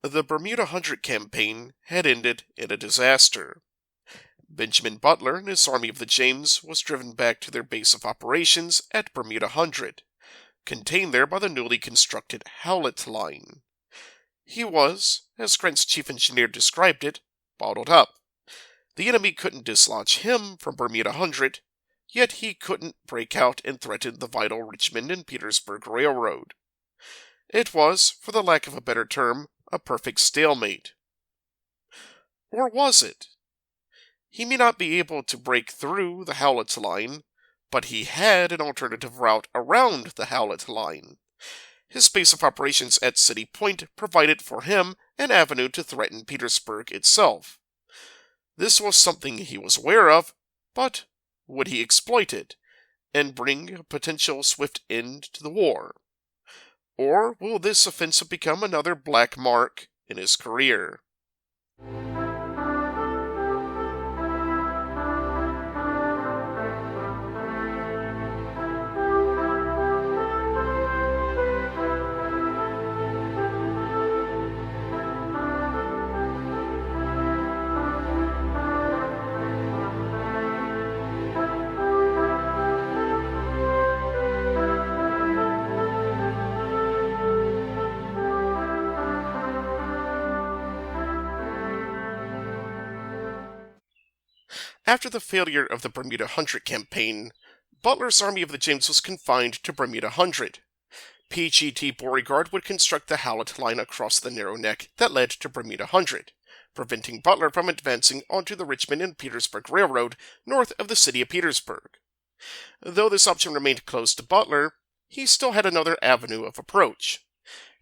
The Bermuda Hundred Campaign had ended in a disaster. Benjamin Butler and his Army of the James was driven back to their base of operations at Bermuda Hundred, contained there by the newly constructed Howlett Line. He was, as Grant's chief engineer described it, bottled up. The enemy couldn't dislodge him from Bermuda Hundred, yet he couldn't break out and threaten the vital Richmond and Petersburg Railroad. It was, for the lack of a better term, a perfect stalemate. Or was it? He may not be able to break through the Howlett Line, but he had an alternative route around the Howlett Line. His base of operations at City Point provided for him an avenue to threaten Petersburg itself. This was something he was aware of, but would he exploit it, and bring a potential swift end to the war? Or will this offensive become another black mark in his career? After the failure of the Bermuda Hundred Campaign, Butler's Army of the James was confined to Bermuda Hundred. P.G.T. Beauregard would construct the Howlett Line across the narrow neck that led to Bermuda Hundred, preventing Butler from advancing onto the Richmond and Petersburg Railroad north of the city of Petersburg. Though this option remained closed to Butler, he still had another avenue of approach.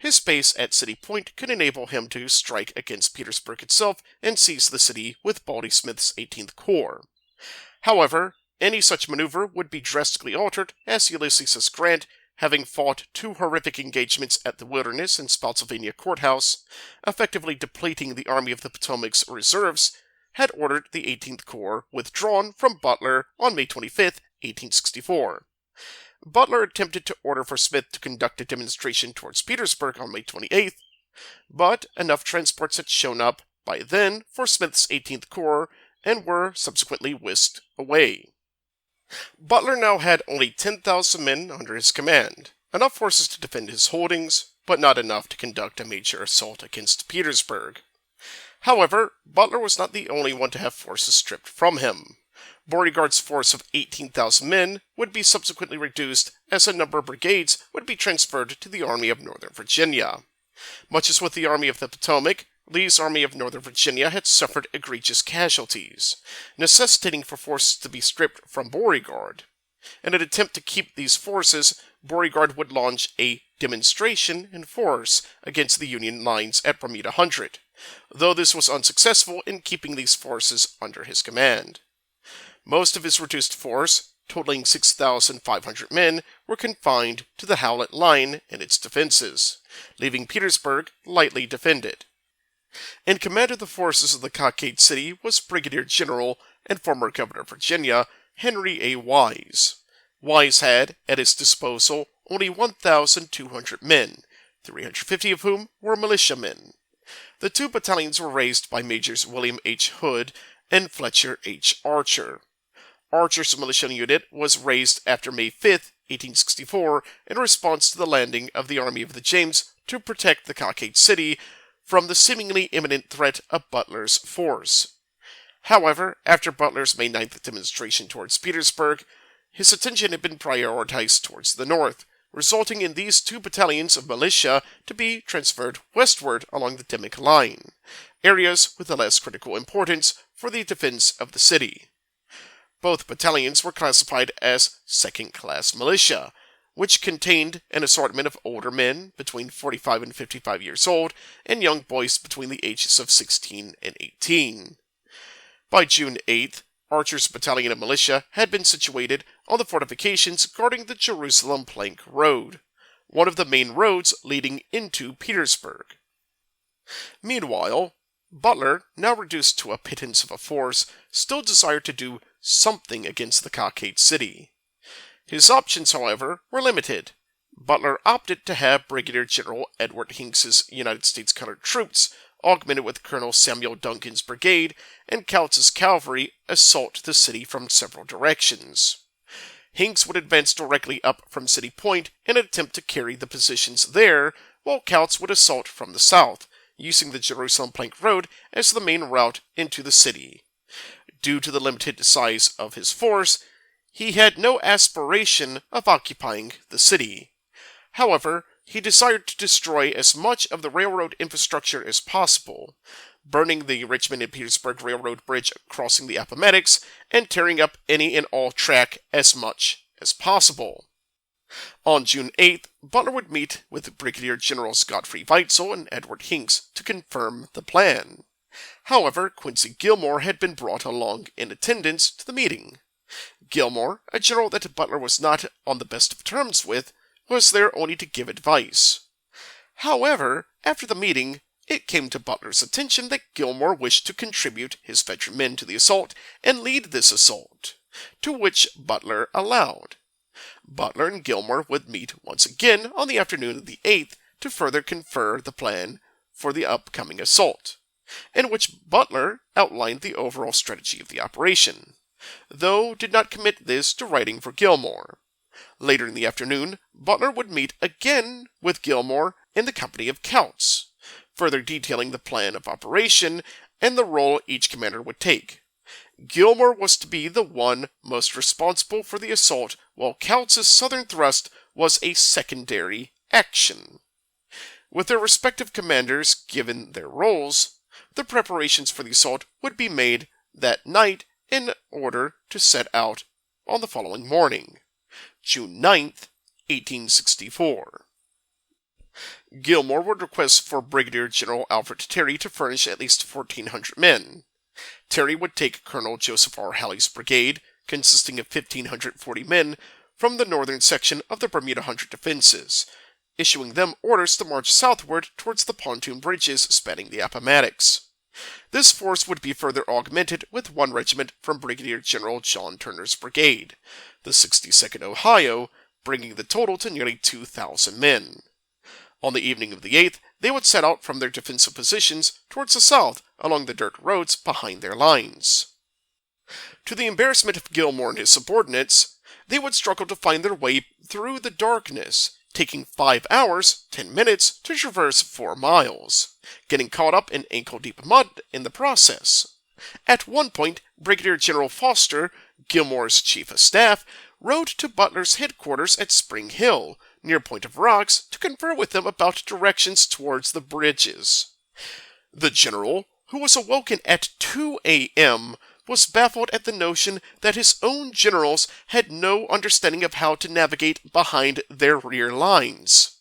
His base at City Point could enable him to strike against Petersburg itself and seize the city with Baldy Smith's 18th Corps. However, any such maneuver would be drastically altered as Ulysses S. Grant, having fought two horrific engagements at the Wilderness and Spotsylvania Courthouse, effectively depleting the Army of the Potomac's reserves, had ordered the 18th Corps withdrawn from Butler on May 25, 1864. Butler attempted to order for Smith to conduct a demonstration towards Petersburg on May 28th, but enough transports had shown up by then for Smith's 18th Corps and were subsequently whisked away. Butler now had only 10,000 men under his command, enough forces to defend his holdings, but not enough to conduct a major assault against Petersburg. However, Butler was not the only one to have forces stripped from him. Beauregard's force of 18,000 men would be subsequently reduced as a number of brigades would be transferred to the Army of Northern Virginia. Much as with the Army of the Potomac, Lee's Army of Northern Virginia had suffered egregious casualties, necessitating for forces to be stripped from Beauregard. In an attempt to keep these forces, Beauregard would launch a demonstration in force against the Union lines at Bermuda Hundred, though this was unsuccessful in keeping these forces under his command. Most of his reduced force, totaling 6,500 men, were confined to the Howlett Line and its defenses, leaving Petersburg lightly defended. In command of the forces of the Cockade City was Brigadier General and former Governor of Virginia, Henry A. Wise. Wise had, at his disposal, only 1,200 men, 350 of whom were militiamen. The two battalions were raised by Majors William H. Hood and Fletcher H. Archer. Archer's militia unit was raised after May 5, 1864, in response to the landing of the Army of the James to protect the Cockade City from the seemingly imminent threat of Butler's force. However, after Butler's May 9th demonstration towards Petersburg, his attention had been prioritized towards the north, resulting in these two battalions of militia to be transferred westward along the Dimmock Line, areas with a less critical importance for the defense of the city. Both battalions were classified as second-class militia, which contained an assortment of older men between 45 and 55 years old and young boys between the ages of 16 and 18. By June 8th, Archer's battalion of militia had been situated on the fortifications guarding the Jerusalem Plank Road, one of the main roads leading into Petersburg. Meanwhile, Butler, now reduced to a pittance of a force, still desired to do something against the Cockade City. His options, however, were limited. Butler opted to have Brigadier General Edward Hinks's United States Colored Troops, augmented with Colonel Samuel Duncan's brigade and Kautz's cavalry, assault the city from several directions. Hinks would advance directly up from City Point and attempt to carry the positions there, while Kautz would assault from the south, using the Jerusalem Plank Road as the main route into the city. Due to the limited size of his force, he had no aspiration of occupying the city. However, he desired to destroy as much of the railroad infrastructure as possible, burning the Richmond and Petersburg Railroad Bridge crossing the Appomattox and tearing up any and all track as much as possible. On June 8th, Butler would meet with Brigadier Generals Godfrey Weitzel and Edward Hinks to confirm the plan. However, Quincy Gillmore had been brought along in attendance to the meeting. Gillmore, a general that Butler was not on the best of terms with, was there only to give advice. However, after the meeting, it came to Butler's attention that Gillmore wished to contribute his veteran men to the assault and lead this assault, to which Butler allowed. Butler and Gillmore would meet once again on the afternoon of the 8th to further confer the plan for the upcoming assault, in which Butler outlined the overall strategy of the operation, though did not commit this to writing for Gillmore. Later in the afternoon, Butler would meet again with Gillmore in the company of Kautz, further detailing the plan of operation and the role each commander would take. Gillmore was to be the one most responsible for the assault, while Kautz's southern thrust was a secondary action. With their respective commanders given their roles, the preparations for the assault would be made that night in order to set out on the following morning, June 9th, 1864. Gillmore would request for Brigadier General Alfred Terry to furnish at least 1,400 men. Terry would take Colonel Joseph R. Halley's brigade, consisting of 1,540 men, from the northern section of the Bermuda Hundred defenses, issuing them orders to march southward towards the pontoon bridges spanning the Appomattox. This force would be further augmented with one regiment from Brigadier General John Turner's brigade, the 62nd Ohio, bringing the total to nearly 2,000 men. On the evening of the 8th, they would set out from their defensive positions towards the south along the dirt roads behind their lines. To the embarrassment of Gillmore and his subordinates, they would struggle to find their way through the darkness, taking 5 hours, 10 minutes to traverse 4 miles, getting caught up in ankle-deep mud in the process. At one point, Brigadier General Foster, Gillmore's chief of staff, rode to Butler's headquarters at Spring Hill, near Point of Rocks, to confer with them about directions towards the bridges. The general, who was awoken at 2 a.m., was baffled at the notion that his own generals had no understanding of how to navigate behind their rear lines.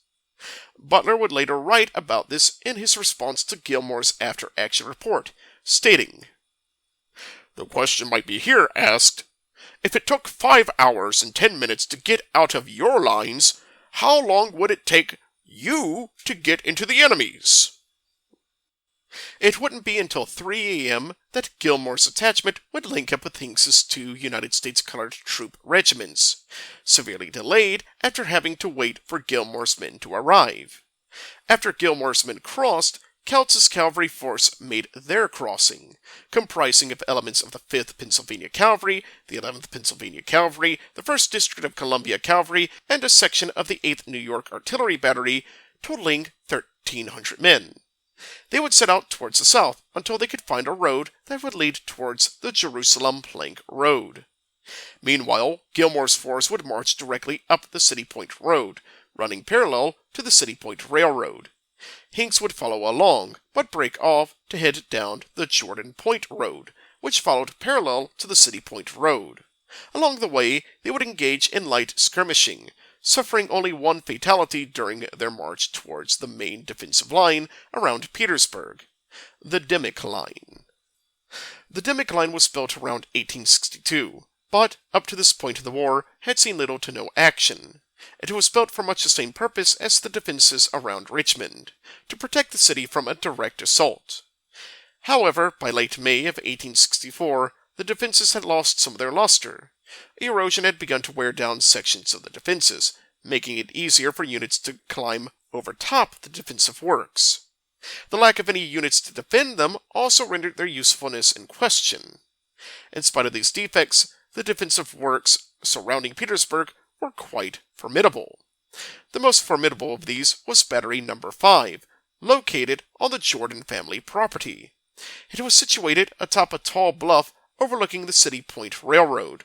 Butler would later write about this in his response to Gillmore's after-action report, stating, "The question might be here asked, if it took 5 hours and 10 minutes to get out of your lines, how long would it take you to get into the enemy's?" It wouldn't be until 3 a.m. that Gillmore's detachment would link up with Hinks's 2 United States Colored Troop regiments, severely delayed after having to wait for Gillmore's men to arrive. After Gillmore's men crossed, Kautz's cavalry force made their crossing, comprising of elements of the 5th Pennsylvania Cavalry, the 11th Pennsylvania Cavalry, the 1st District of Columbia Cavalry, and a section of the 8th New York Artillery Battery, totaling 1,300 men. They would set out towards the south until they could find a road that would lead towards the Jerusalem Plank Road. Meanwhile, Gillmore's force would march directly up the City Point Road, running parallel to the City Point Railroad. Hinks would follow along, but break off to head down the Jordan Point Road, which followed parallel to the City Point Road. Along the way, they would engage in light skirmishing, suffering only one fatality during their march towards the main defensive line around Petersburg, the Dimmock Line. The Dimmock Line was built around 1862, but up to this point of the war had seen little to no action. It was built for much the same purpose as the defenses around Richmond, to protect the city from a direct assault. However, by late May of 1864, the defenses had lost some of their luster. Erosion had begun to wear down sections of the defenses, making it easier for units to climb over top the defensive works. The lack of any units to defend them also rendered their usefulness in question. In spite of these defects, the defensive works surrounding Petersburg were quite formidable. The most formidable of these was Battery No. 5, located on the Jordan family property. It was situated atop a tall bluff overlooking the City Point Railroad.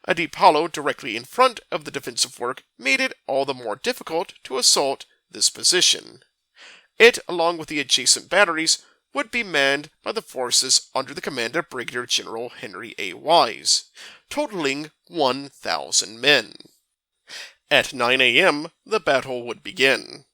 A deep hollow directly in front of the defensive work made it all the more difficult to assault this position. It, along with the adjacent batteries, would be manned by the forces under the command of Brigadier General Henry A. Wise, totaling 1,000 men. At 9 a.m., the battle would begin.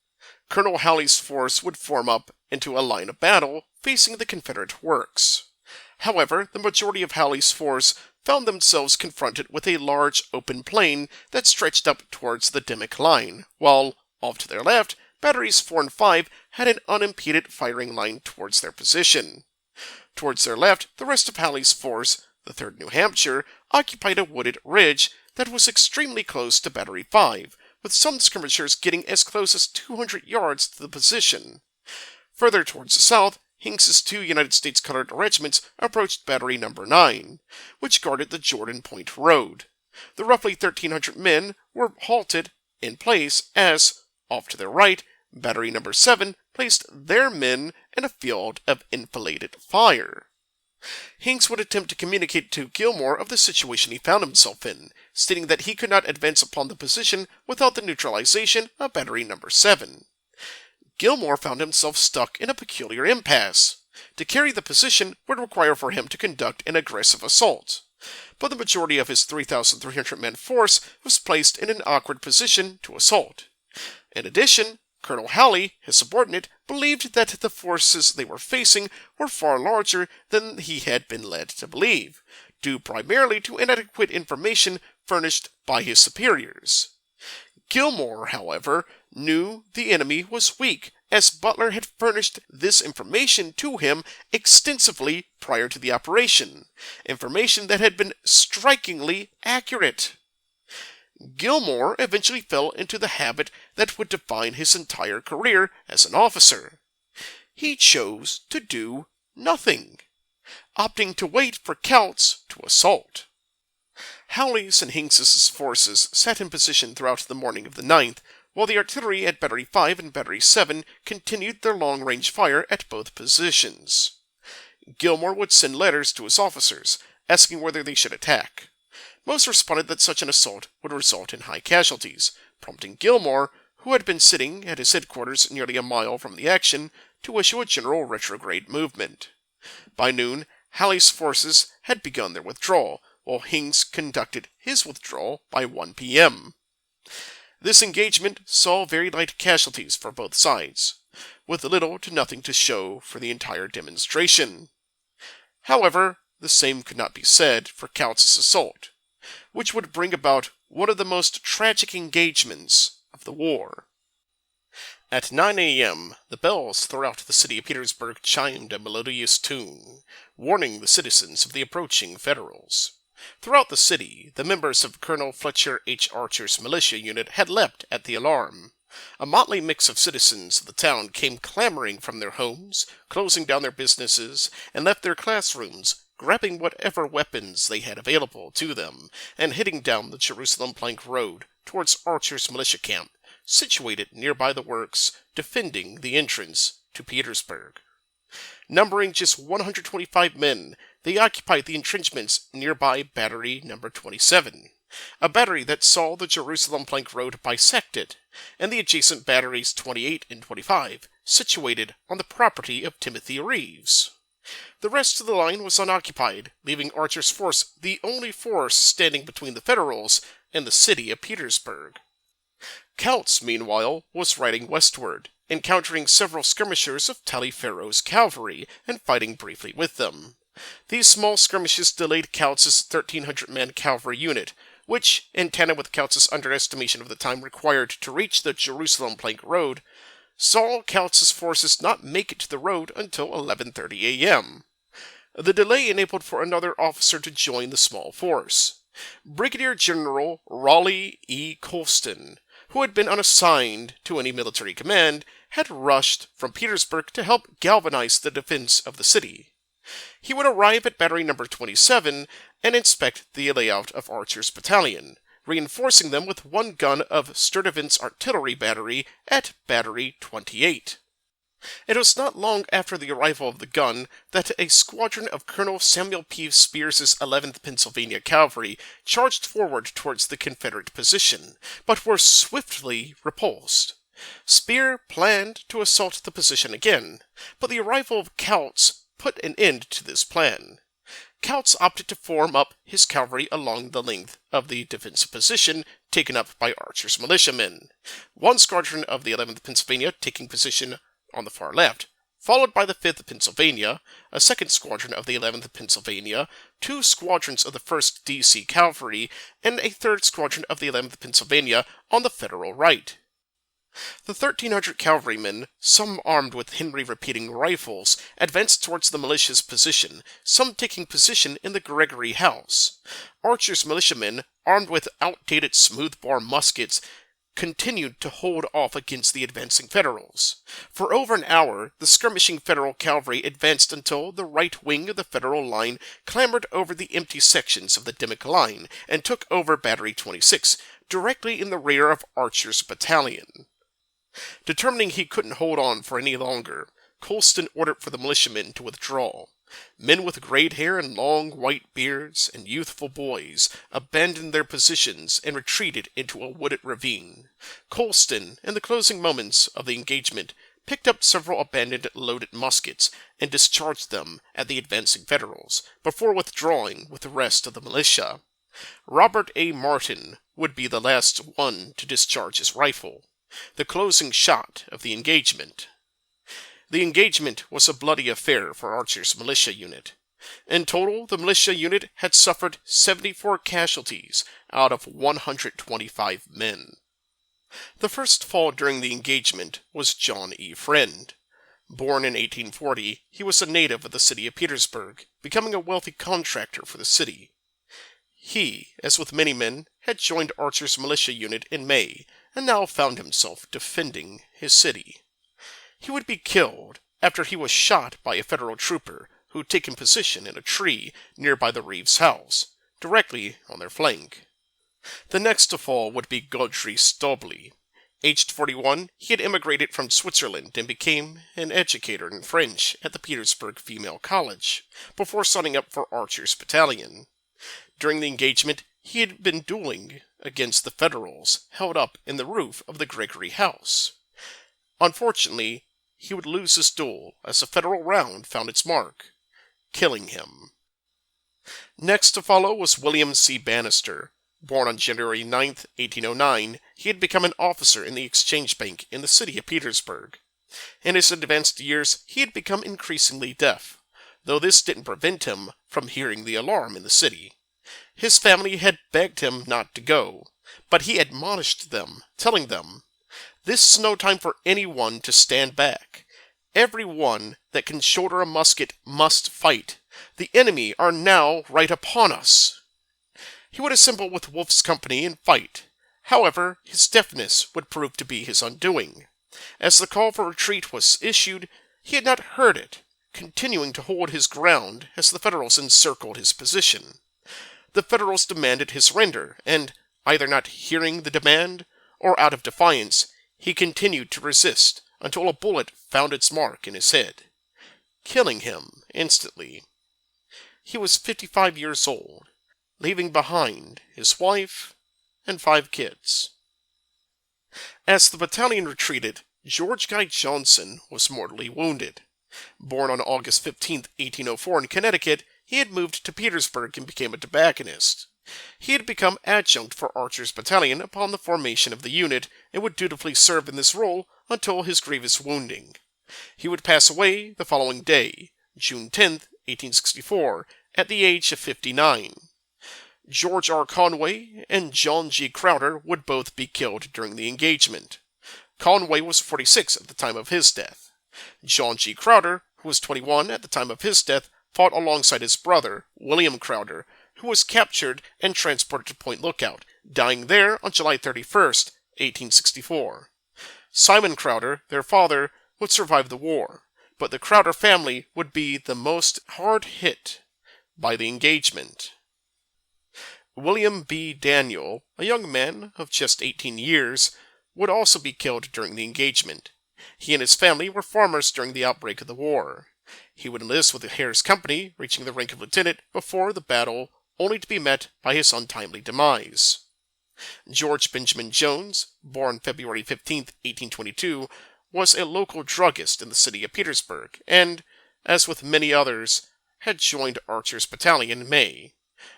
Colonel Halley's force would form up into a line of battle facing the Confederate works. However, the majority of Halley's force found themselves confronted with a large open plain that stretched up towards the Dimmock Line, while, off to their left, Batteries 4 and 5 had an unimpeded firing line towards their position. Towards their left, the rest of Halley's force, the 3rd New Hampshire, occupied a wooded ridge that was extremely close to Battery 5, with some skirmishers getting as close as 200 yards to the position. Further towards the south, Hinks's 2 United States Colored regiments approached Battery No. 9, which guarded the Jordan Point Road. The roughly 1,300 men were halted in place as, off to their right, Battery No. 7 placed their men in a field of enfiladed fire. Hinks would attempt to communicate to Gillmore of the situation he found himself in, stating that he could not advance upon the position without the neutralization of Battery No. 7. Gillmore found himself stuck in a peculiar impasse. To carry the position would require for him to conduct an aggressive assault, but the majority of his 3,300-man force was placed in an awkward position to assault. In addition, Colonel Halley, his subordinate, believed that the forces they were facing were far larger than he had been led to believe, due primarily to inadequate information furnished by his superiors. Gillmore, however, knew the enemy was weak, as Butler had furnished this information to him extensively prior to the operation, information that had been strikingly accurate. Gillmore eventually fell into the habit that would define his entire career as an officer. He chose to do nothing, opting to wait for Couts to assault. Halley's and Hinks's forces sat in position throughout the morning of the 9th, while the artillery at Battery 5 and Battery 7 continued their long-range fire at both positions. Gillmore would send letters to his officers, asking whether they should attack. Most responded that such an assault would result in high casualties, prompting Gillmore, who had been sitting at his headquarters nearly a mile from the action, to issue a general retrograde movement. By noon, Halley's forces had begun their withdrawal, while Hinks conducted his withdrawal by 1 p.m. This engagement saw very light casualties for both sides, with little to nothing to show for the entire demonstration. However, the same could not be said for Couts' assault, which would bring about one of the most tragic engagements of the war. At 9 a.m., the bells throughout the city of Petersburg chimed a melodious tune, warning the citizens of the approaching Federals. Throughout the city, the members of Colonel Fletcher H. Archer's militia unit had leapt at the alarm. A motley mix of citizens of the town came clamoring from their homes, closing down their businesses, and left their classrooms, grabbing whatever weapons they had available to them, and heading down the Jerusalem Plank Road towards Archer's militia camp, situated nearby the works, defending the entrance to Petersburg. Numbering just 125 men, they occupied the entrenchments nearby Battery No. 27, a battery that saw the Jerusalem Plank Road bisected, and the adjacent batteries 28 and 25, situated on the property of Timothy Reeves. The rest of the line was unoccupied, leaving Archer's force the only force standing between the Federals and the city of Petersburg. Couts, meanwhile, was riding westward, encountering several skirmishers of Taliaferro's cavalry and fighting briefly with them. These small skirmishes delayed Couts' 1,300-man cavalry unit, which, in tandem with Couts' underestimation of the time required to reach the Jerusalem Plank Road, saw Couts' forces not make it to the road until 11:30 a.m. The delay enabled for another officer to join the small force. Brigadier General Raleigh E. Colston, who had been unassigned to any military command, had rushed from Petersburg to help galvanize the defense of the city. He would arrive at Battery Number 27 and inspect the layout of Archer's battalion, reinforcing them with one gun of Sturtevant's artillery battery at Battery 28. It was not long after the arrival of the gun that a squadron of Colonel Samuel P. Spears's 11th Pennsylvania Cavalry charged forward towards the Confederate position, but were swiftly repulsed. Spear planned to assault the position again, but the arrival of Kautz put an end to this plan. Kautz opted to form up his cavalry along the length of the defensive position taken up by Archer's militiamen, one squadron of the 11th Pennsylvania taking position on the far left, followed by the 5th Pennsylvania, a second squadron of the 11th Pennsylvania, two squadrons of the 1st D.C. Cavalry, and a third squadron of the 11th Pennsylvania on the Federal right. The 1,300 cavalrymen, some armed with Henry repeating rifles, advanced towards the militia's position, some taking position in the Gregory House. Archer's militiamen, armed with outdated smoothbore muskets, continued to hold off against the advancing Federals. For over an hour, the skirmishing Federal cavalry advanced until the right wing of the Federal line clambered over the empty sections of the Dimmock line and took over Battery 26, directly in the rear of Archer's battalion. Determining he couldn't hold on for any longer, Colston ordered for the militiamen to withdraw. Men with grayed hair and long white beards and youthful boys abandoned their positions and retreated into a wooded ravine. Colston, in the closing moments of the engagement, picked up several abandoned loaded muskets and discharged them at the advancing Federals, before withdrawing with the rest of the militia. Robert A. Martin would be the last one to discharge his rifle, the closing shot of the engagement. The engagement was a bloody affair for Archer's militia unit. In total, the militia unit had suffered 74 casualties out of 125 men. The first fall during the engagement was John E. Friend. Born in 1840, he was a native of the city of Petersburg, becoming a wealthy contractor for the city. He, as with many men, had joined Archer's militia unit in May, and now found himself defending his city. He would be killed after he was shot by a Federal trooper who had taken position in a tree nearby the Reeves' house, directly on their flank. The next to fall would be Gaudry Stobly. Aged 41, he had immigrated from Switzerland and became an educator in French at the Petersburg Female College, before signing up for Archer's battalion. During the engagement, he had been dueling against the Federals held up in the roof of the Gregory House. Unfortunately, he would lose his duel as a Federal round found its mark, killing him. Next to follow was William C. Bannister. Born on January 9, 1809, he had become an officer in the Exchange Bank in the city of Petersburg. In his advanced years, he had become increasingly deaf, though this didn't prevent him from hearing the alarm in the city. His family had begged him not to go, but he admonished them, telling them, "This is no time for anyone to stand back. Everyone that can shoulder a musket must fight. The enemy are now right upon us." He would assemble with Wolfe's company and fight. However, his deafness would prove to be his undoing. As the call for retreat was issued, he had not heard it, continuing to hold his ground as the Federals encircled his position. The Federals demanded his surrender, and, either not hearing the demand, or out of defiance, he continued to resist until a bullet found its mark in his head, killing him instantly. He was 55 years old, leaving behind his wife and 5 kids. As the battalion retreated, George Guy Johnson was mortally wounded. Born on August 15, 1804 in Connecticut, he had moved to Petersburg and became a tobacconist. He had become adjunct for Archer's battalion upon the formation of the unit and would dutifully serve in this role until his grievous wounding. He would pass away the following day, June 10, 1864, at the age of 59. George R. Conway and John G. Crowder would both be killed during the engagement. Conway was 46 at the time of his death. John G. Crowder, who was 21 at the time of his death, fought alongside his brother, William Crowder, who was captured and transported to Point Lookout, dying there on July 31, 1864. Simon Crowder, their father, would survive the war, but the Crowder family would be the most hard hit by the engagement. William B. Daniel, a young man of just 18 years, would also be killed during the engagement. He and his family were farmers during the outbreak of the war. He would enlist with the Harris Company, reaching the rank of lieutenant before the battle, only to be met by his untimely demise. George Benjamin Jones, born February 15, 1822, was a local druggist in the city of Petersburg, and, as with many others, had joined Archer's battalion in May.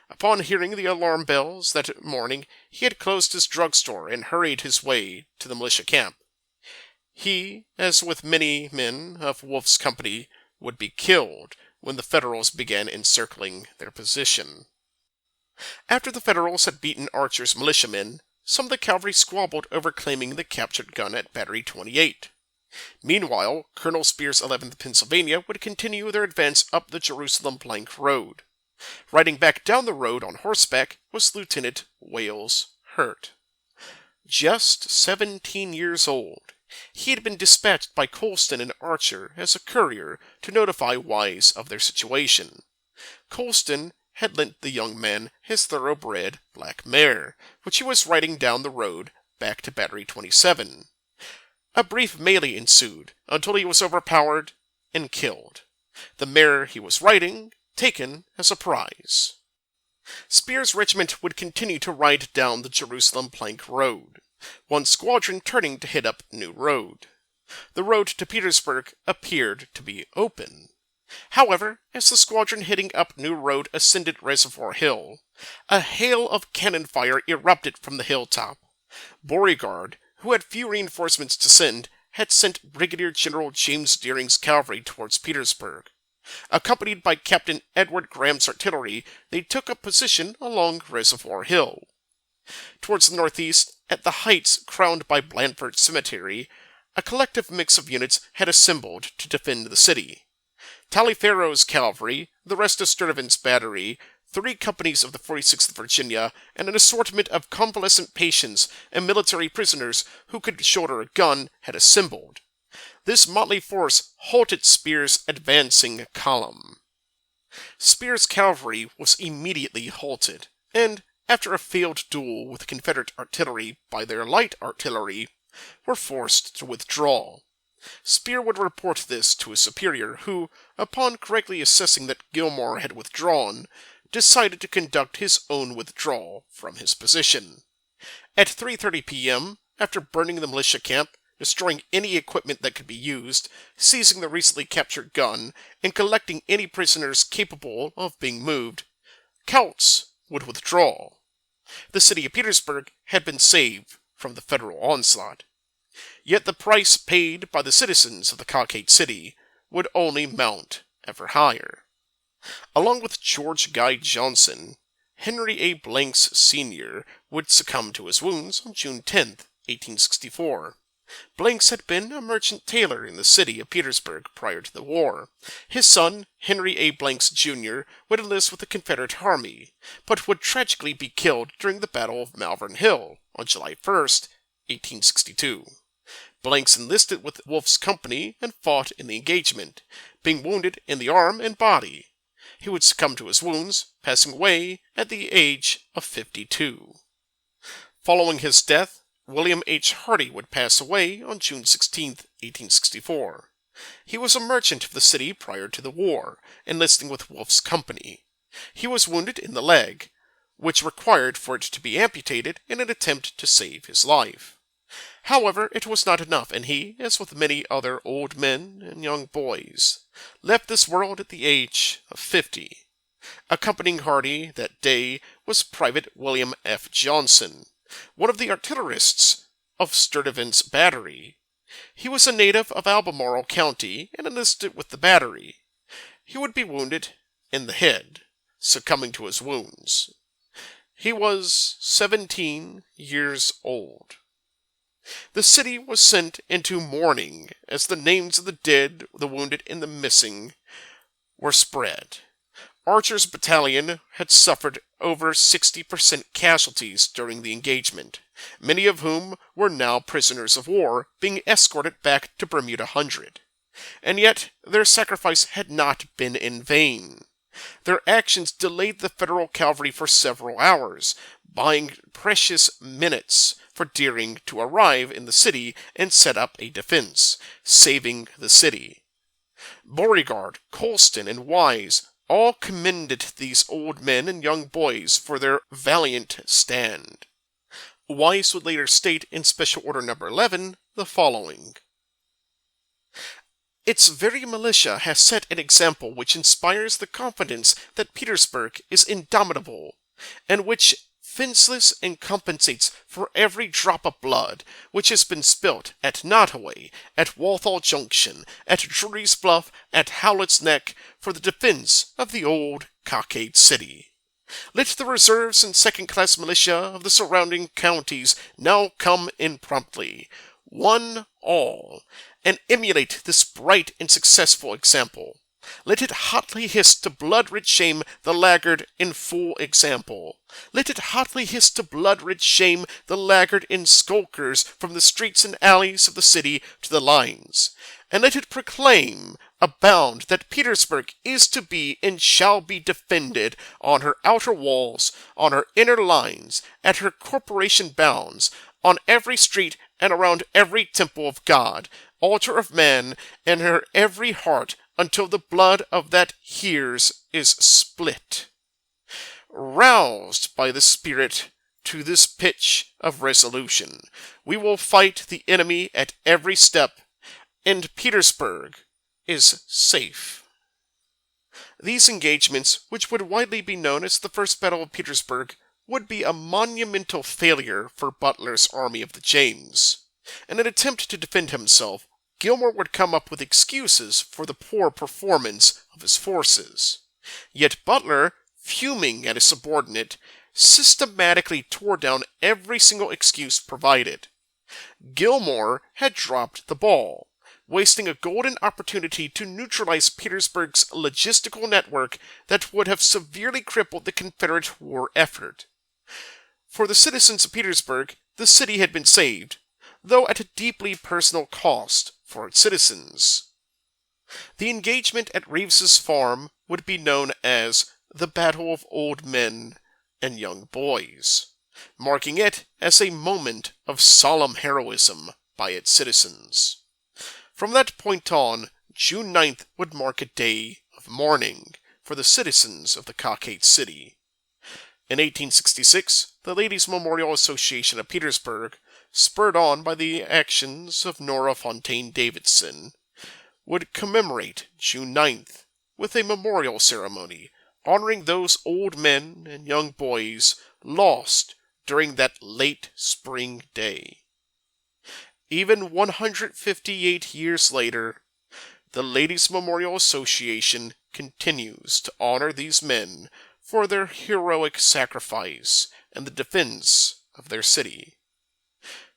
Upon hearing the alarm bells that morning, he had closed his drugstore and hurried his way to the militia camp. He, as with many men of Wolfe's company, would be killed when the Federals began encircling their position. After the Federals had beaten Archer's militiamen, some of the cavalry squabbled over claiming the captured gun at Battery 28. Meanwhile, Colonel Spear's 11th Pennsylvania would continue their advance up the Jerusalem Plank Road. Riding back down the road on horseback was Lieutenant Wales Hurt. Just 17 years old, he had been dispatched by Colston and Archer as a courier to notify Wise of their situation. Colston had lent the young man his thoroughbred black mare, which he was riding down the road back to Battery 27. A brief melee ensued until he was overpowered and killed. The mare he was riding taken as a prize. Spear's regiment would continue to ride down the Jerusalem Plank Road, one squadron turning to head up New Road. The road to Petersburg appeared to be open. However, as the squadron heading up New Road ascended Reservoir Hill, a hail of cannon fire erupted from the hilltop. Beauregard, who had few reinforcements to send, had sent Brigadier General James Deering's cavalry towards Petersburg. Accompanied by Captain Edward Graham's artillery, they took up position along Reservoir Hill. Towards the northeast, at the heights crowned by Blandford Cemetery, a collective mix of units had assembled to defend the city. Taliaferro's cavalry, the rest of Sturtevant's battery, 3 companies of the 46th Virginia, and an assortment of convalescent patients and military prisoners who could shoulder a gun had assembled. This motley force halted Spear's advancing column. Spear's cavalry was immediately halted, and, after a failed duel with Confederate artillery by their light artillery, were forced to withdraw. Spear would report this to his superior, who, upon correctly assessing that Gillmore had withdrawn, decided to conduct his own withdrawal from his position. At 3:30 p.m., after burning the militia camp, destroying any equipment that could be used, seizing the recently captured gun, and collecting any prisoners capable of being moved, Kautz would withdraw. The city of Petersburg had been saved from the Federal onslaught. Yet the price paid by the citizens of the Cockade city would only mount ever higher. Along with George Guy Johnson, Henry A. Blanks Sr. would succumb to his wounds on June 10, 1864. Blanks had been a merchant tailor in the city of Petersburg prior to the war. His son, Henry A. Blanks Jr., would enlist with the Confederate Army, but would tragically be killed during the Battle of Malvern Hill on July 1, 1862. Blanks enlisted with Wolfe's company and fought in the engagement, being wounded in the arm and body. He would succumb to his wounds, passing away at the age of 52. Following his death, William H. Hardy would pass away on June 16, 1864. He was a merchant of the city prior to the war, enlisting with Wolfe's company. He was wounded in the leg, which required for it to be amputated in an attempt to save his life. However, it was not enough, and he, as with many other old men and young boys, left this world at the age of 50. Accompanying Hardy that day was Private William F. Johnson, one of the artillerists of Sturtevant's battery. He was a native of Albemarle County and enlisted with the battery. He would be wounded in the head, succumbing to his wounds. He was 17 years old. The city was sent into mourning as the names of the dead, the wounded, and the missing were spread. Archer's battalion had suffered over 60% casualties during the engagement, many of whom were now prisoners of war being escorted back to Bermuda Hundred. And yet, their sacrifice had not been in vain. Their actions delayed the Federal cavalry for several hours, buying precious minutes for Deering to arrive in the city and set up a defense, saving the city. Beauregard, Colston, and Wise all commended these old men and young boys for their valiant stand. Wise would later state in Special Order No. 11 the following: "Its very militia has set an example which inspires the confidence that Petersburg is indomitable, and which fenceless and compensates for every drop of blood which has been spilt at Nottoway, at Walthall Junction, at Drury's Bluff, at Howlett's Neck, for the defense of the old Cockade City. Let the reserves and second-class militia of the surrounding counties now come in promptly, one all, and emulate this bright and successful example. Let it hotly hiss to blood-red shame the laggard in full example. Let it hotly hiss to blood-red shame the laggard in skulkers from the streets and alleys of the city to the lines. And let it proclaim abound that Petersburg is to be and shall be defended on her outer walls, on her inner lines, at her corporation bounds, on every street and around every temple of God, altar of man, and her every heart, until the blood of that hears is split. Roused by the Spirit to this pitch of resolution, we will fight the enemy at every step, and Petersburg is safe." These engagements, which would widely be known as the First Battle of Petersburg, would be a monumental failure for Butler's Army of the James. In an attempt to defend himself, Gillmore would come up with excuses for the poor performance of his forces. Yet Butler, fuming at his subordinate, systematically tore down every single excuse provided. Gillmore had dropped the ball, wasting a golden opportunity to neutralize Petersburg's logistical network that would have severely crippled the Confederate war effort. For the citizens of Petersburg, the city had been saved, though at a deeply personal cost for its citizens. The engagement at Reeves's farm would be known as the Battle of Old Men and Young Boys, marking it as a moment of solemn heroism by its citizens. From that point on, June 9th would mark a day of mourning for the citizens of the Cockade City. In 1866, the Ladies' Memorial Association of Petersburg, spurred on by the actions of Nora Fontaine Davidson, would commemorate June 9th with a memorial ceremony honoring those old men and young boys lost during that late spring day. Even 158 years later, the Ladies' Memorial Association continues to honor these men for their heroic sacrifice and the defense of their city.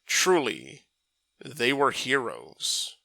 Truly, they were heroes.